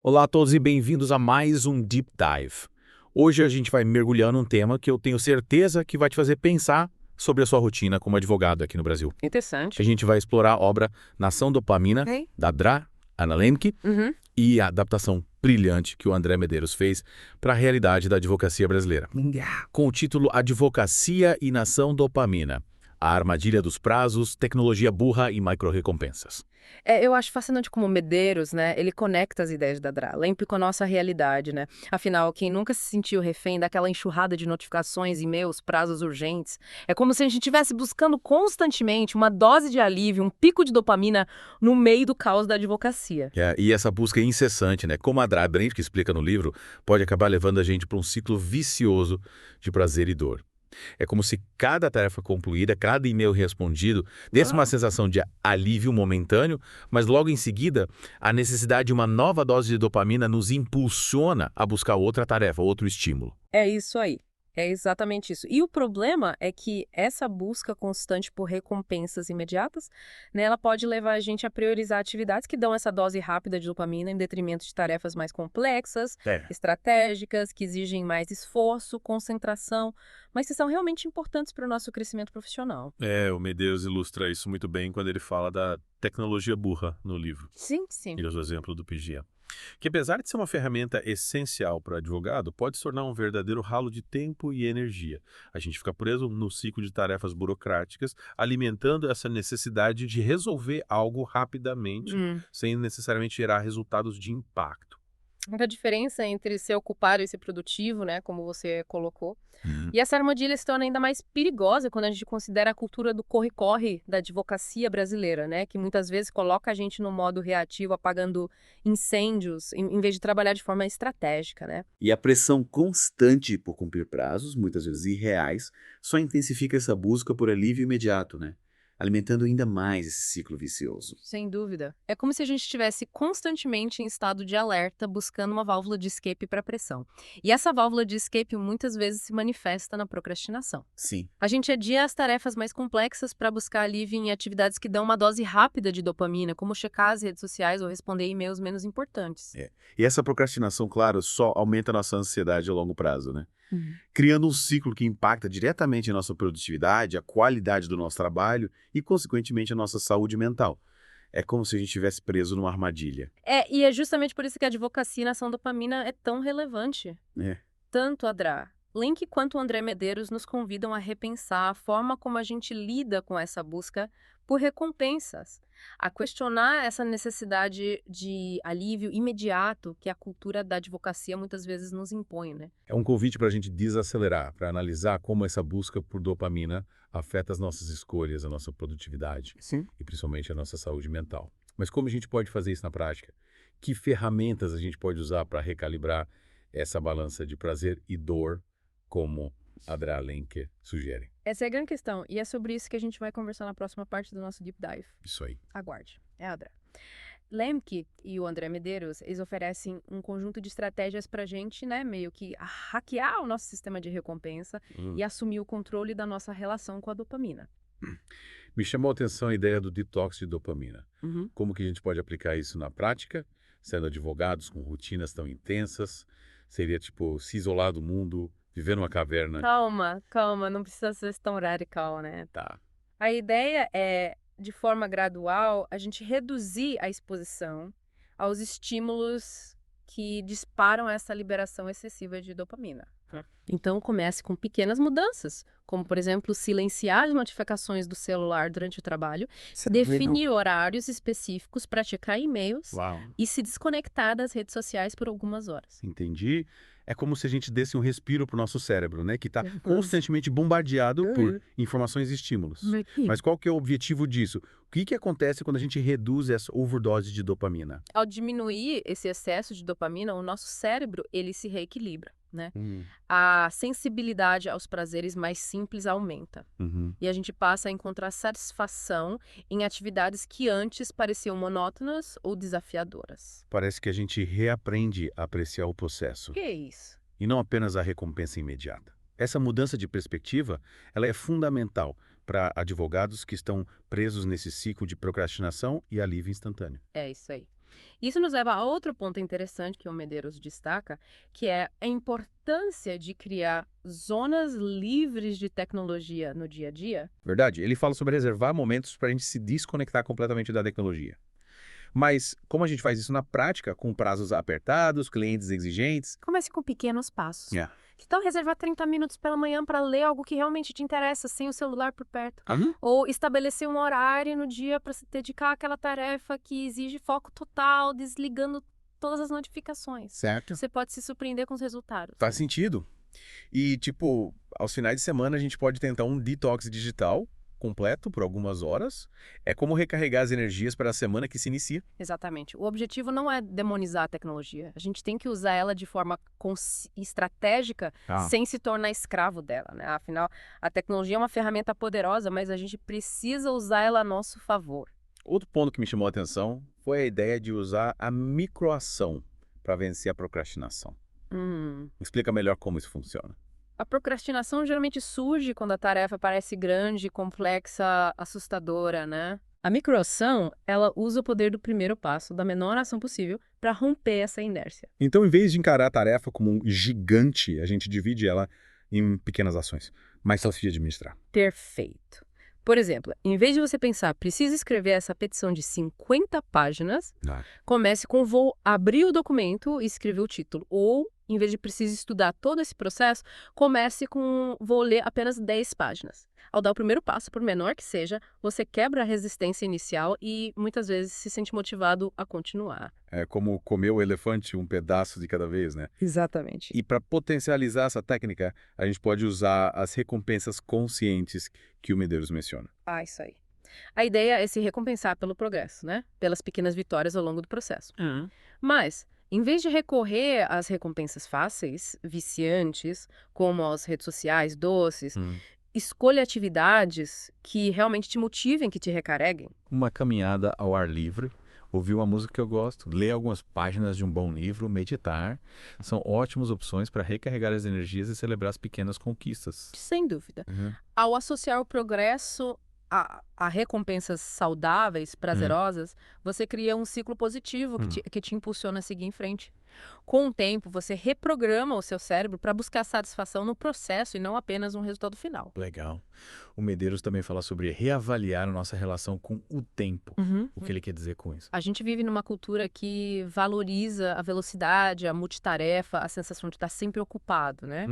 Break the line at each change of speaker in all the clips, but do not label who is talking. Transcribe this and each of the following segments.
Olá a todos e bem-vindos a mais um Deep Dive. Hoje a gente vai mergulhar num tema que eu tenho certeza que vai te fazer pensar sobre a sua rotina como advogado aqui no Brasil. A
Interessante.
gente vai explorar a obra Nação Dopamina,
Ok.
da Dra. Anna Lembke,
Uhum.
e a adaptação brilhante que o André Medeiros fez para a realidade da advocacia brasileira. Com o título Advocacia e Nação Dopamina, a armadilha dos prazos, tecnologia burra e microrrecompensas.
Eu acho fascinante como Medeiros, né, ele conecta as ideias da Lemp com a nossa realidade, né? Afinal, quem nunca se sentiu refém daquela enxurrada de notificações, e-mails, prazos urgentes? É como se a gente estivesse buscando constantemente uma dose de alívio, um pico de dopamina no meio do caos da advocacia.
E essa busca incessante, né? Como a Brand, que explica no livro, pode acabar levando a gente para um ciclo vicioso de prazer e dor. É como se cada tarefa concluída, cada e-mail respondido, desse uma sensação de alívio momentâneo, mas logo em seguida, a necessidade de uma nova dose de dopamina nos impulsiona a buscar outra tarefa, outro estímulo.
É isso aí. É exatamente isso. E o problema é que essa busca constante por recompensas imediatas, né, ela pode levar a gente a priorizar atividades que dão essa dose rápida de dopamina em detrimento de tarefas mais complexas,
É.
estratégicas, que exigem mais esforço, concentração, mas que são realmente importantes para o nosso crescimento profissional.
O Medeiros ilustra isso muito bem quando ele fala da tecnologia burra no livro.
Sim, sim.
Ele usa o exemplo do PGA. Que apesar de ser uma ferramenta essencial para o advogado, pode se tornar um verdadeiro ralo de tempo e energia. A gente fica preso no ciclo de tarefas burocráticas, alimentando essa necessidade de resolver algo rapidamente, sem necessariamente gerar resultados de impacto.
A diferença entre ser ocupado e ser produtivo, né, como você colocou.
Hum.
E essa armadilha se torna ainda mais perigosa quando a gente considera a cultura do corre-corre da advocacia brasileira, né, que muitas vezes coloca a gente no modo reativo, apagando incêndios, em vez de trabalhar de forma estratégica, né?
E a pressão constante por cumprir prazos, muitas vezes irreais, só intensifica essa busca por alívio imediato, né? Alimentando ainda mais esse ciclo vicioso.
Sem dúvida. É como se a gente estivesse constantemente em estado de alerta, buscando uma válvula de escape para a pressão. E essa válvula de escape muitas vezes se manifesta na procrastinação.
Sim.
A gente adia as tarefas mais complexas para buscar alívio em atividades que dão uma dose rápida de dopamina, como checar as redes sociais ou responder e-mails menos importantes.
E essa procrastinação, claro, só aumenta a nossa ansiedade a longo prazo, né?
Uhum.
Criando um ciclo que impacta diretamente a nossa produtividade, a qualidade do nosso trabalho e, consequentemente, a nossa saúde mental. É como se a gente estivesse preso numa armadilha.
E é justamente por isso que a advocacia na ação dopamina é tão relevante.
É.
Tanto a Link quanto o André Medeiros nos convidam a repensar a forma como a gente lida com essa busca por recompensas, a questionar essa necessidade de alívio imediato que a cultura da advocacia muitas vezes nos impõe, né?
É um convite para a gente desacelerar, para analisar como essa busca por dopamina afeta as nossas escolhas, a nossa produtividade
Sim.
e principalmente a nossa saúde mental. Mas como a gente pode fazer isso na prática? Que ferramentas a gente pode usar para recalibrar essa balança de prazer e dor, como a Dra. Lenker sugere?
Essa é a grande questão, e é sobre isso que a gente vai conversar na próxima parte do nosso Deep Dive.
Isso aí.
Aguarde. É a Dra. Lemke e o André Medeiros, eles oferecem um conjunto de estratégias para a gente, né, meio que hackear o nosso sistema de recompensa e assumir o controle da nossa relação com a dopamina.
Me chamou a atenção a ideia do detox de dopamina.
Uhum.
Como que a gente pode aplicar isso na prática, sendo advogados com rotinas tão intensas? Seria tipo se isolar do mundo, viver numa caverna?
Calma, calma, não precisa ser tão radical, né?
Tá.
A ideia é, de forma gradual, a gente reduzir a exposição aos estímulos que disparam essa liberação excessiva de dopamina. Então, comece com pequenas mudanças, como, por exemplo, silenciar as notificações do celular durante o trabalho, definir horários específicos para checar e-mails
Uau.
e se desconectar das redes sociais por algumas horas.
Entendi. É como se a gente desse um respiro para o nosso cérebro, né? Que está constantemente bombardeado por informações e estímulos. Mas qual que é o objetivo disso? O que acontece quando a gente reduz essa overdose de dopamina?
Ao diminuir esse excesso de dopamina, o nosso cérebro ele se reequilibra, né? A sensibilidade aos prazeres mais simples aumenta.
Uhum.
E a gente passa a encontrar satisfação em atividades que antes pareciam monótonas ou desafiadoras.
Parece que a gente reaprende a apreciar o processo
Que é isso?
e não apenas a recompensa imediata. Essa mudança de perspectiva, ela é fundamental para advogados que estão presos nesse ciclo de procrastinação e alívio instantâneo.
É isso aí. Isso nos leva a outro ponto interessante que o Medeiros destaca, que é a importância de criar zonas livres de tecnologia no dia a dia.
Verdade, ele fala sobre reservar momentos para a gente se desconectar completamente da tecnologia. Mas como a gente faz isso na prática, com prazos apertados, clientes exigentes?
Comece com pequenos passos.
É.
Que tal reservar 30 minutos pela manhã para ler algo que realmente te interessa, sem o celular por perto? Ou estabelecer um horário no dia para se dedicar àquela tarefa que exige foco total, desligando todas as notificações.
Certo.
Você pode se surpreender com os resultados.
Faz sentido. E, tipo, aos finais de semana a gente pode tentar um detox digital completo por algumas horas. É como recarregar as energias para a semana que se inicia.
Exatamente. O objetivo não é demonizar a tecnologia. A gente tem que usar ela de forma estratégica, sem se tornar escravo dela, né? Afinal, a tecnologia é uma ferramenta poderosa, mas a gente precisa usar ela a nosso favor.
Outro ponto que me chamou a atenção foi a ideia de usar a microação para vencer a procrastinação. Explica melhor como isso funciona.
A procrastinação geralmente surge quando a tarefa parece grande, complexa, assustadora, né? A microação, ela usa o poder do primeiro passo, da menor ação possível, para romper essa inércia.
Então, em vez de encarar a tarefa como um gigante, a gente divide ela em pequenas ações, mais fácil de administrar.
Perfeito. Por exemplo, em vez de você pensar, preciso escrever essa petição de 50 páginas, comece com vou abrir o documento e escrever o título. Ou, em vez de preciso estudar todo esse processo, comece com vou ler apenas 10 páginas. Ao dar o primeiro passo, por menor que seja, você quebra a resistência inicial e muitas vezes se sente motivado a continuar.
É como comer o elefante um pedaço de cada vez, né?
Exatamente.
E para potencializar essa técnica, a gente pode usar as recompensas conscientes que o Medeiros menciona.
Isso aí. A ideia é se recompensar pelo progresso, né? Pelas pequenas vitórias ao longo do processo. Mas, em vez de recorrer às recompensas fáceis, viciantes, como as redes sociais, doces, escolha atividades que realmente te motivem, que te recarreguem.
Uma caminhada ao ar livre, ouvir uma música que eu gosto, ler algumas páginas de um bom livro, meditar, são ótimas opções para recarregar as energias e celebrar as pequenas conquistas.
Sem dúvida. Ao associar o progresso a recompensas saudáveis, prazerosas, você cria um ciclo positivo que te impulsiona a seguir em frente. Com o tempo, você reprograma o seu cérebro para buscar satisfação no processo e não apenas um resultado final.
Legal. O Medeiros também fala sobre reavaliar a nossa relação com o tempo. O que ele quer dizer com isso?
A gente vive numa cultura que valoriza a velocidade, a multitarefa, a sensação de estar sempre ocupado, né?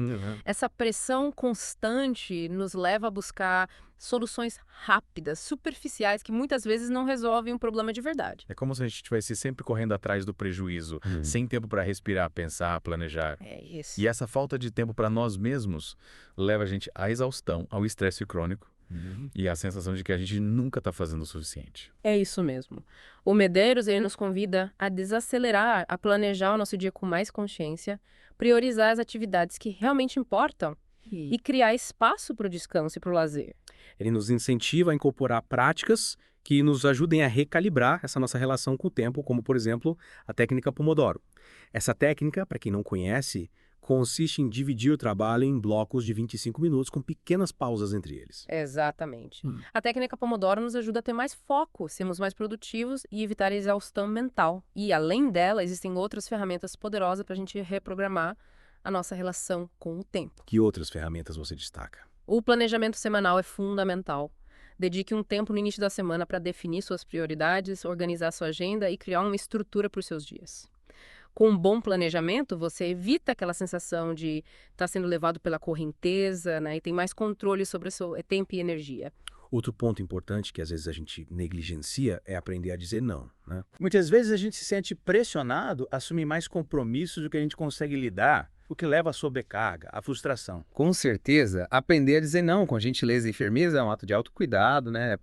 Essa pressão constante nos leva a buscar soluções rápidas, superficiais, que muitas vezes não resolvem um problema de verdade.
É como se a gente estivesse sempre correndo atrás do prejuízo, sem tempo para respirar, pensar, planejar.
É isso.
E essa falta de tempo para nós mesmos leva a gente à exaustão, ao estresse crônico e à sensação de que a gente nunca está fazendo o suficiente.
É isso mesmo. O Medeiros, ele nos convida a desacelerar, a planejar o nosso dia com mais consciência, priorizar as atividades que realmente importam e criar espaço para o descanso e para o lazer.
Ele nos incentiva a incorporar práticas que nos ajudem a recalibrar essa nossa relação com o tempo, como, por exemplo, a técnica Pomodoro. Essa técnica, para quem não conhece, consiste em dividir o trabalho em blocos de 25 minutos com pequenas pausas entre eles.
Exatamente. A técnica Pomodoro nos ajuda a ter mais foco, sermos mais produtivos e evitar a exaustão mental. E, além dela, existem outras ferramentas poderosas para a gente reprogramar a nossa relação com o tempo.
Que outras ferramentas você destaca?
O planejamento semanal é fundamental. Dedique um tempo no início da semana para definir suas prioridades, organizar sua agenda e criar uma estrutura para os seus dias. Com um bom planejamento, você evita aquela sensação de estar sendo levado pela correnteza, né, e tem mais controle sobre o seu tempo e energia.
Outro ponto importante que às vezes a gente negligencia é aprender a dizer não, né?
Muitas vezes a gente se sente pressionado a assumir mais compromissos do que a gente consegue lidar, o que leva à sobrecarga, à frustração.
Com certeza, aprender a dizer não com gentileza e firmeza é um ato de autocuidado, né?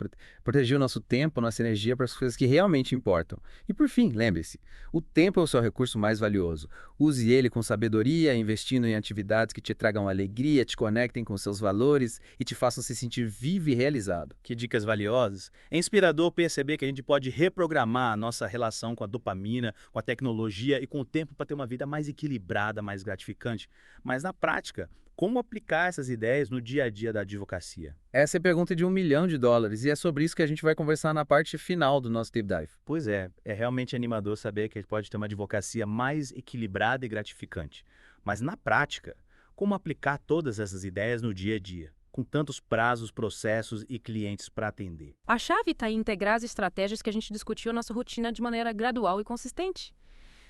Proteger o nosso tempo, nossa energia para as coisas que realmente importam. E por fim, lembre-se, o tempo é o seu recurso mais valioso. Use ele com sabedoria, investindo em atividades que te tragam alegria, te conectem com seus valores e te façam se sentir vivo e realizado.
Que dicas valiosas. É inspirador perceber que a gente pode reprogramar a nossa relação com a dopamina, com a tecnologia e com o tempo para ter uma vida mais equilibrada, mais gratificante. gratificante, mas na prática, como aplicar essas ideias no dia a dia da advocacia?
Essa é a pergunta de $1 milhão e é sobre isso que a gente vai conversar na parte final do nosso Deep Dive.
Pois é realmente animador saber que a gente pode ter uma advocacia mais equilibrada e gratificante. Mas na prática, como aplicar todas essas ideias no dia a dia, com tantos prazos, processos e clientes para atender?
A chave está em integrar as estratégias que a gente discutiu na nossa rotina de maneira gradual e consistente.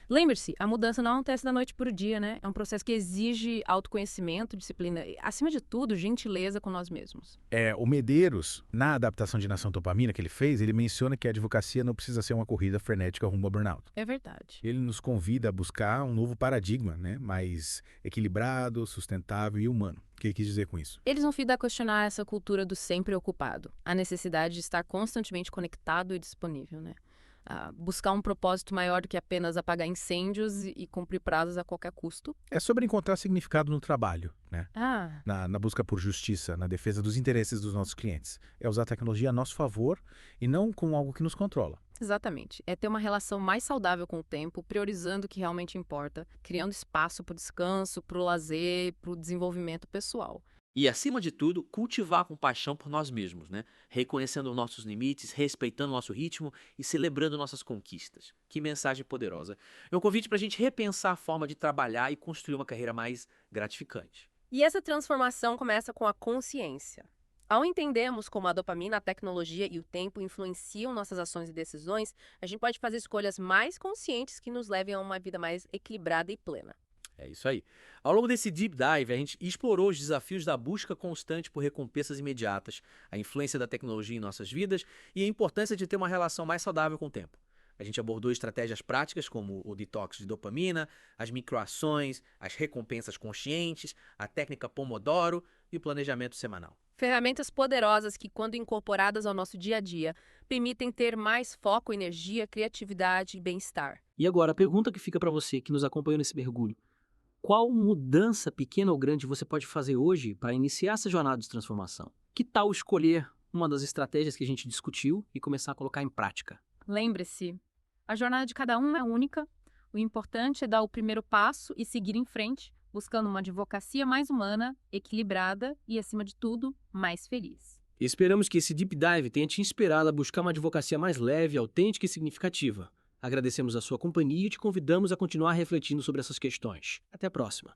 Lembre-se, a mudança não acontece da noite para o dia, né? É um processo que exige autoconhecimento, disciplina e, acima de tudo, gentileza com nós mesmos.
O Medeiros, na adaptação de Nação Dopamina que ele fez, ele menciona que a advocacia não precisa ser uma corrida frenética rumo ao burnout.
É verdade.
Ele nos convida a buscar um novo paradigma, né? Mais equilibrado, sustentável e humano. O que ele quis dizer com isso?
Eles vão findar a questionar essa cultura do sempre ocupado, a necessidade de estar constantemente conectado e disponível, né? Buscar um propósito maior do que apenas apagar incêndios e cumprir prazos a qualquer custo.
É sobre encontrar significado no trabalho, né?
Ah,
Na busca por justiça, na defesa dos interesses dos nossos clientes. É usar a tecnologia a nosso favor e não como algo que nos controla.
exatamente. É ter uma relação mais saudável com o tempo, priorizando o que realmente importa, criando espaço para o descanso, para o lazer, para o desenvolvimento pessoal.
E, acima de tudo, cultivar compaixão por nós mesmos, né? Reconhecendo nossos limites, respeitando nosso ritmo e celebrando nossas conquistas. Que mensagem poderosa. É um convite para a gente repensar a forma de trabalhar e construir uma carreira mais gratificante.
E essa transformação começa com a consciência. Ao entendermos como a dopamina, a tecnologia e o tempo influenciam nossas ações e decisões, a gente pode fazer escolhas mais conscientes que nos levem a uma vida mais equilibrada e plena.
É isso aí. Ao longo desse Deep Dive, a gente explorou os desafios da busca constante por recompensas imediatas, a influência da tecnologia em nossas vidas e a importância de ter uma relação mais saudável com o tempo. A gente abordou estratégias práticas como o detox de dopamina, as microações, as recompensas conscientes, a técnica Pomodoro e o planejamento semanal.
Ferramentas poderosas que, quando incorporadas ao nosso dia a dia, permitem ter mais foco, energia, criatividade e bem-estar.
E agora, a pergunta que fica para você que nos acompanhou nesse mergulho. Qual mudança, pequena ou grande, você pode fazer hoje para iniciar essa jornada de transformação? Que tal escolher uma das estratégias que a gente discutiu e começar a colocar em prática?
Lembre-se, a jornada de cada um é única. O importante é dar o primeiro passo e seguir em frente, buscando uma advocacia mais humana, equilibrada e, acima de tudo, mais feliz.
Esperamos que esse Deep Dive tenha te inspirado a buscar uma advocacia mais leve, autêntica e significativa. Agradecemos a sua companhia e te convidamos a continuar refletindo sobre essas questões. Até a próxima!